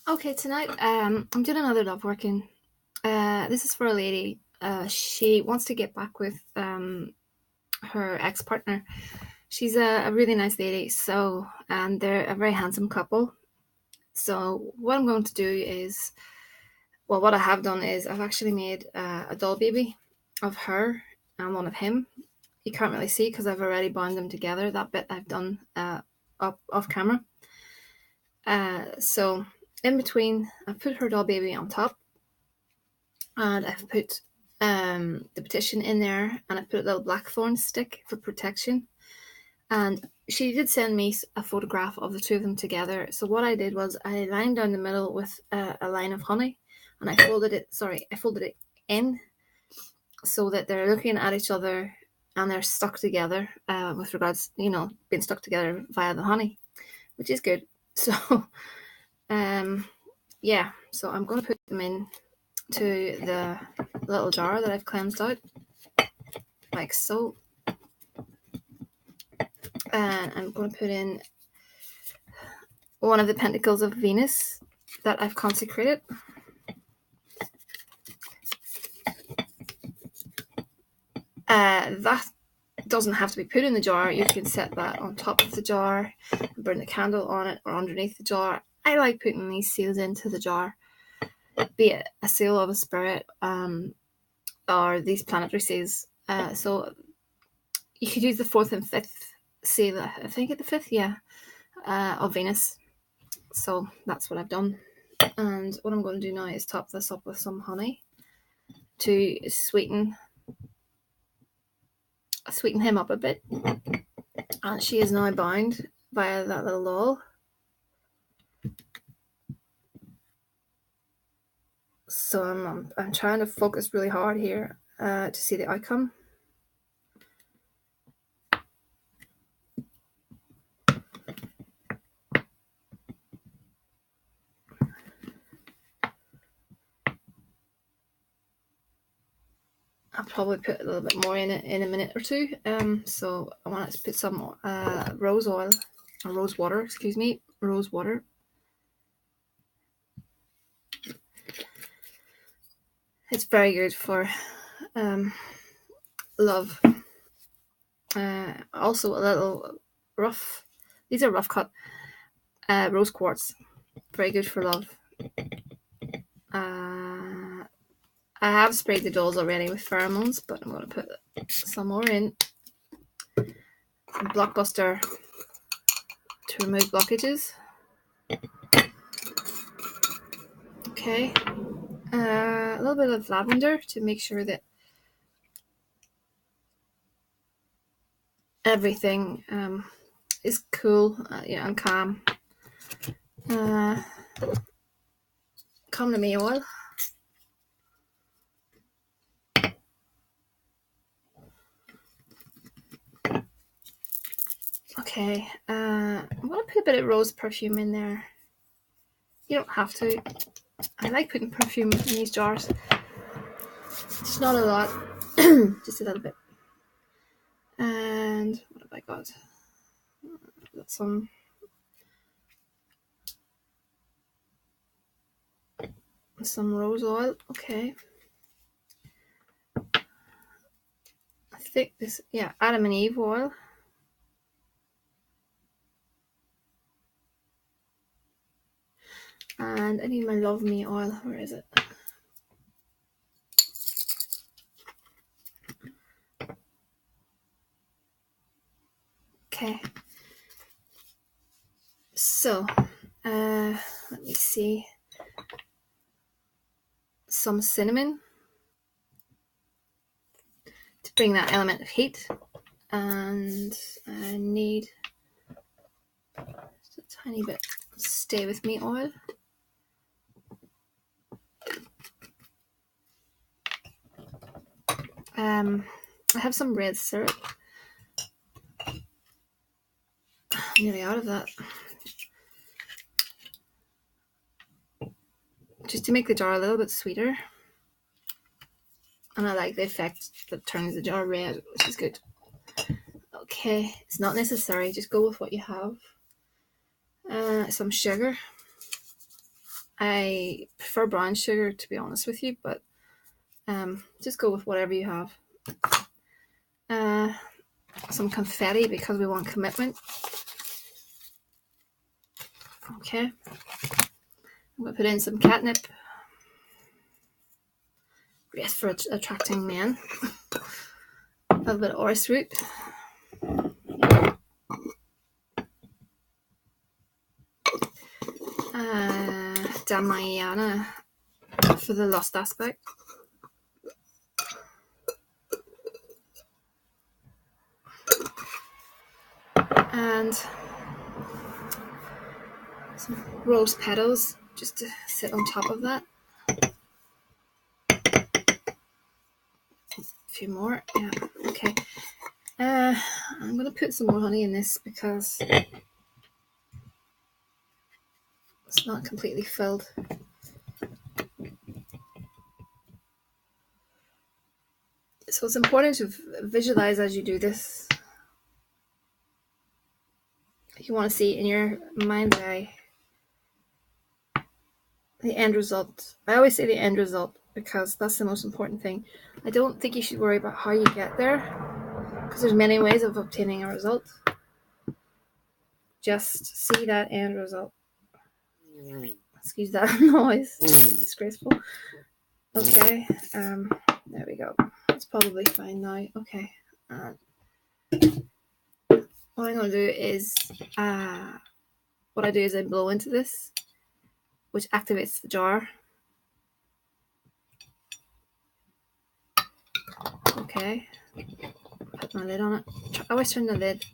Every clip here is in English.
Okay, tonight I'm doing another love working. This is for a lady. She wants to get back with her ex partner. She's a really nice lady. And they're a very handsome couple. So what I'm going to do is, well, what I have done is I've actually made a doll baby of her and one of him. You can't really see because I've already bound them together. That bit I've done up off camera. So in between, I've put her doll baby on top, and I've put the petition in there, and I put a little blackthorn stick for protection. And she did send me a photograph of the two of them together. So what I did was I lined down the middle with a line of honey, and I folded it. Sorry, I folded it in so that they're looking at each other and they're stuck together. With regards, being stuck together via the honey, which is good. So, yeah. So I'm going to put them in to the little jar that I've cleansed out, like so. And I'm going to put in one of the pentacles of Venus that I've consecrated. That doesn't have to be put in the jar. You can set that on top of the jar and burn the candle on it or underneath the jar. I like putting these seals into the jar, be it a seal of a spirit or these planetary seals. So you could use the 4th and 5th seal, I think at the 5th, yeah, of Venus. So that's what I've done. And what I'm going to do now is top this up with some honey to sweeten him up a bit. And she is now bound via that little doll. So I'm trying to focus really hard here to see the outcome. I'll probably put a little bit more in it in a minute or two. So I want to put some rose oil, or rose water, excuse me, rose water. It's very good for love. Also a little rough. These are rough cut rose quartz. Very good for love. I have sprayed the dolls already with pheromones, but I'm going to put some more in. Blockbuster to remove blockages. Okay. A little bit of lavender to make sure that everything is cool and calm. Come to me oil. Okay, I'm going to put a bit of rose perfume in there. You don't have to. I like putting perfume in these jars. It's not a lot, just a little bit. And what have I got? Got some rose oil. Okay. I think this, yeah, Adam and Eve oil. And I need my Love Me oil. Where is it? Okay. So, let me see. Some cinnamon to bring that element of heat. And I need just a tiny bit of Stay With Me oil. I have some red syrup. I'm nearly out of that. Just to make the jar a little bit sweeter. And I like the effect that turns the jar red, which is good. Okay, it's not necessary, just go with what you have. Some sugar. I prefer brown sugar, to be honest with you, but just go with whatever you have. Some confetti because we want commitment. Okay. I'm going to put in some catnip. Great for attracting men. A little bit of orris root. Damiana for the lust aspect. And some rose petals just to sit on top of that. A few more. Yeah, okay. I'm going to put some more honey in this because it's not completely filled. So it's important to visualize as you do this. You want to see in your mind's eye the end result. I always say the end result because that's the most important thing. I don't think you should worry about how you get there because there's many ways of obtaining a result. Just see that end result. Excuse that noise. It's disgraceful. Okay, there we go. It's probably fine now. Okay. What I'm going to do is, I blow into this, which activates the jar. Okay. Put my lid on it. I always turn the lid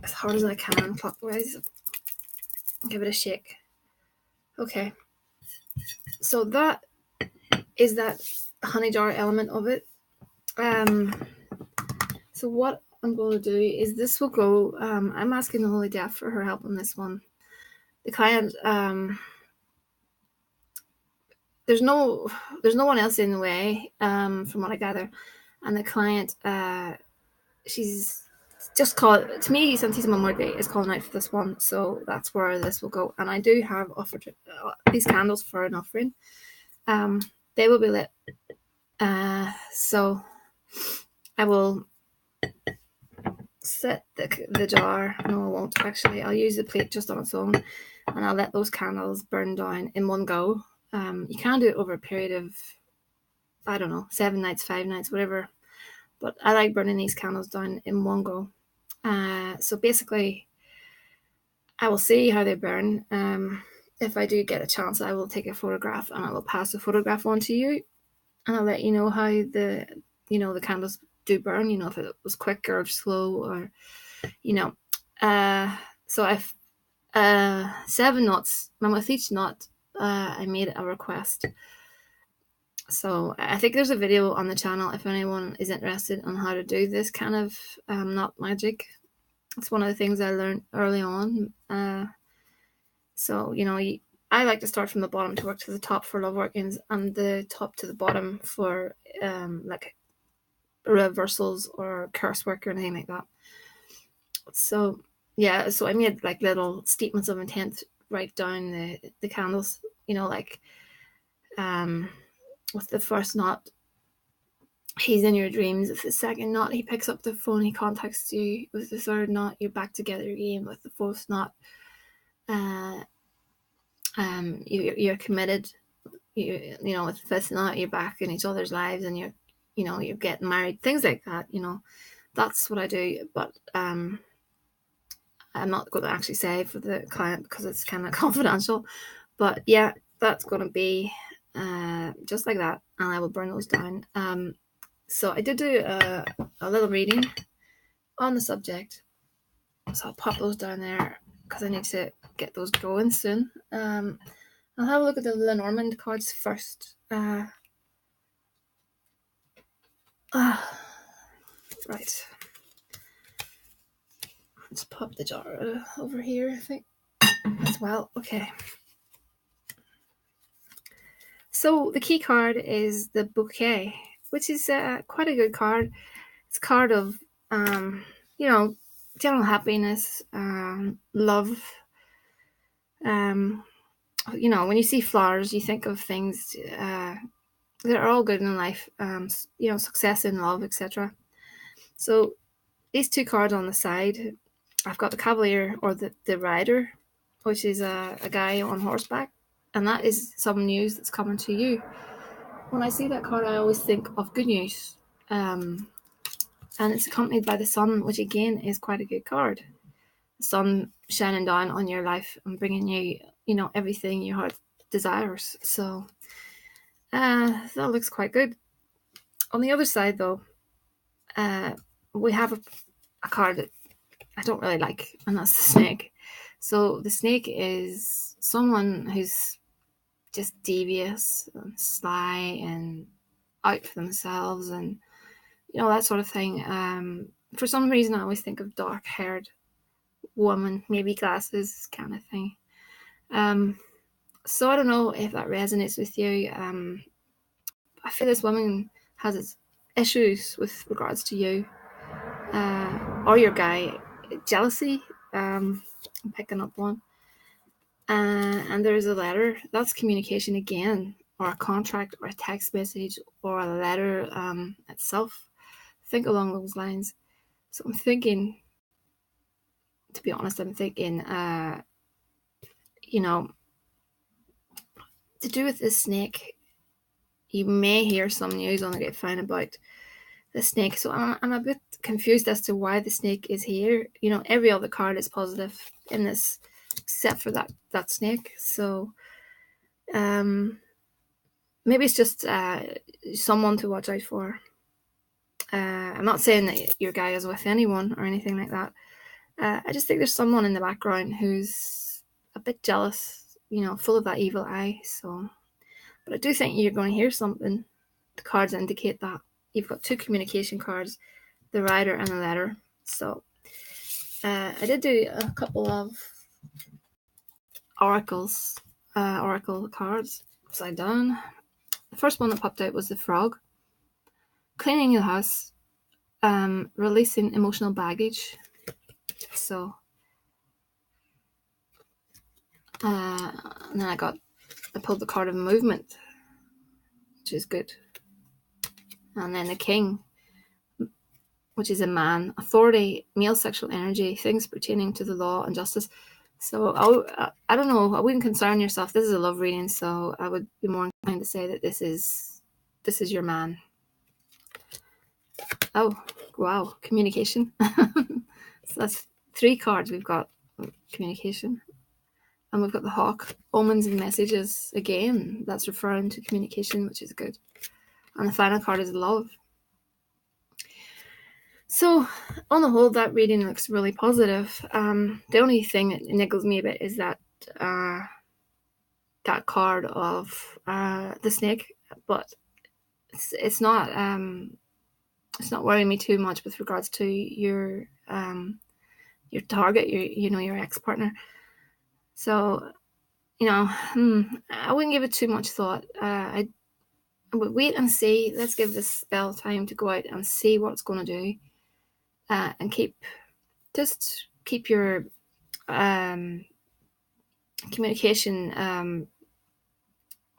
as hard as I can clockwise. Give it a shake. Okay. So that is that honey jar element of it. So what I'm going to do is this will go. I'm asking the Holy Death for her help on this one. The client, there's no one else in the way, from what I gather, and the client, she's just called to me. Santissima Muerte is calling out for this one, so that's where this will go. And I do have offered these candles for an offering. They will be lit. So I will set the jar. No, I won't actually. I'll use the plate just on its own, and I'll let those candles burn down in one go. You can do it over a period of, I don't know, 7 nights, 5 nights, whatever. But I like burning these candles down in one go. So basically, I will see how they burn. If I do get a chance, I will take a photograph and I will pass the photograph on to you, and I'll let you know how the candles do burn. If it was quick or slow, or So I've 7 knots. And with each knot, I made a request. So I think there's a video on the channel if anyone is interested on how to do this kind of knot magic. It's one of the things I learned early on. So I like to start from the bottom to work to the top for love workings, and the top to the bottom for like reversals or curse work or anything like that. So yeah, so I made like little statements of intent right down the candles. With the first knot, he's in your dreams. With the second knot, he picks up the phone, he contacts you. With the third knot, you're back together again. With the fourth knot, you're committed. With the fifth knot, you're back in each other's lives, and you're getting married. Things like that. That's what I do. But I'm not going to actually say for the client because it's kind of confidential. But yeah, that's going to be just like that, and I will burn those down. So I did do a little reading on the subject, so I'll pop those down there because I need to get those going soon. I'll have a look at the Lenormand cards first. Right. Let's pop the jar over here, I think, as well. Okay. So the key card is the bouquet, which is quite a good card. It's a card of, general happiness, love, when you see flowers, you think of things that are all good in life, success in love, etc. So these two cards on the side, I've got the Cavalier, or the Rider, which is a guy on horseback, and that is some news that's coming to you. When I see that card, I always think of good news. And it's accompanied by the sun, which again is quite a good card. The sun shining down on your life and bringing you, everything your heart desires. So that looks quite good. On the other side, though, we have a card that I don't really like, and that's the snake. So the snake is someone who's just devious and sly and out for themselves, and that sort of thing. For some reason, I always think of dark-haired woman, maybe glasses kind of thing. So I don't know if that resonates with you. I feel this woman has issues with regards to you, or your guy. Jealousy. I'm picking up one. And there's a letter. That's communication again, or a contract, or a text message, or a letter itself. Think along those lines. So I'm thinking, to be honest, to do with this snake, you may hear some news on the grapevine about the snake. So I'm a bit confused as to why the snake is here. Every other card is positive in this, except for that snake. So maybe it's just someone to watch out for. I'm not saying that your guy is with anyone or anything like that. I just think there's someone in the background who's a bit jealous, full of that evil eye. So, but I do think you're going to hear something. The cards indicate that. You've got two communication cards, the Rider and the Letter. So I did do a couple of oracle cards upside down. The first one that popped out was the Frog. Cleaning the house, releasing emotional baggage. So, and then I pulled the card of movement, which is good. And then the King, which is a man, authority, male sexual energy, things pertaining to the law and justice. So I don't know. I wouldn't concern yourself. This is a love reading, so I would be more inclined to say that this is your man. Oh, wow, communication. So that's 3 cards. We've got communication, and we've got the Hawk, omens and messages. Again, that's referring to communication, which is good. And the final card is love. So, on the whole, that reading looks really positive. The only thing that niggles me a bit is that card of the snake, but it's not worrying me too much with regards to your target, your ex-partner. So, I wouldn't give it too much thought. I would wait and see. Let's give this spell time to go out and see what it's going to do. And keep your communication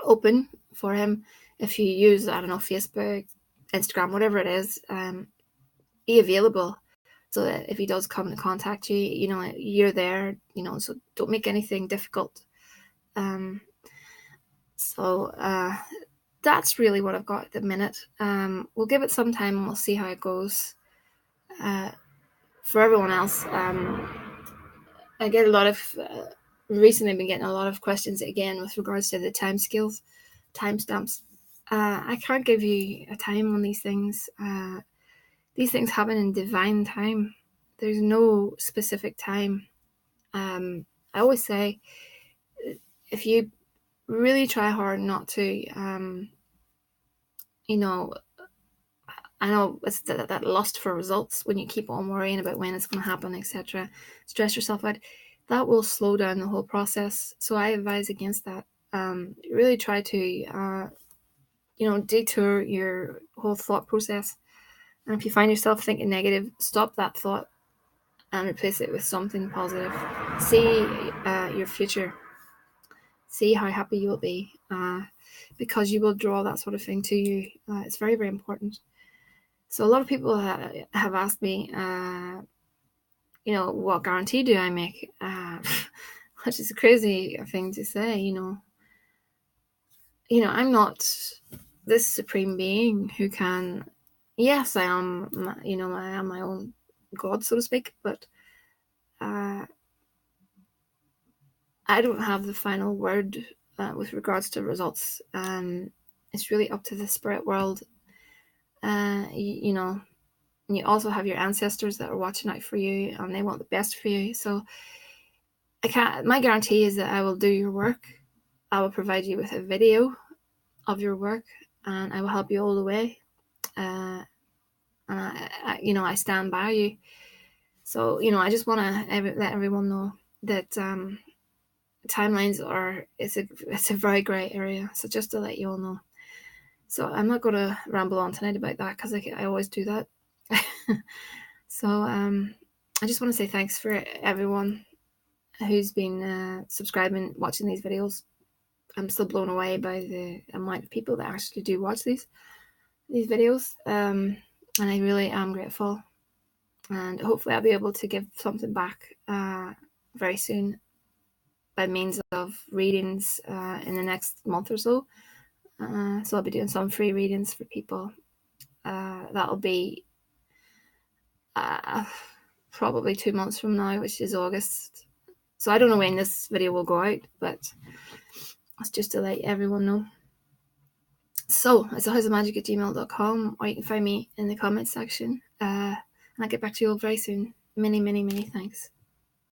open for him. If you use, I don't know, Facebook, Instagram, whatever it is, be available so that if he does come to contact you, you're there, so don't make anything difficult. So that's really what I've got at the minute. We'll give it some time and we'll see how it goes. For everyone else, I get a lot of recently been getting a lot of questions again with regards to the timestamps. I can't give you a time on these things. These things happen in divine time. There's no specific time. I always say, if you really try hard not to, I know it's that lust for results when you keep on worrying about when it's going to happen, etc. Stress yourself out. That will slow down the whole process. So I advise against that. Really try to, detour your whole thought process. And if you find yourself thinking negative, stop that thought and replace it with something positive. See your future. see how happy you will be, because you will draw that sort of thing to you. It's very, very important. So a lot of people have asked me, what guarantee do I make? Which is a crazy thing to say, I'm not this supreme being who can. Yes, I am. I am my own god, so to speak. But I don't have the final word with regards to results. It's really up to the spirit world. And you also have your ancestors that are watching out for you, and they want the best for you. So I can't. My guarantee is that I will do your work. I will provide you with a video of your work, and I will help you all the way. And I stand by you. So I just want to let everyone know that timelines it's a very grey area. So just to let you all know. So I'm not going to ramble on tonight about that, because I always do that. So I just want to say thanks for everyone who's been subscribing, watching these videos. I'm still blown away by the amount of people that actually do watch these videos, and I really am grateful. And hopefully I'll be able to give something back very soon by means of readings in the next month or so. So I'll be doing some free readings for people. That'll be probably 2 months from now, which is August. So I don't know when this video will go out, but it's just to let everyone know. So it's thehouseofmagick@gmail.com, or you can find me in the comments section. And I'll get back to you all very soon. Many, many, many thanks.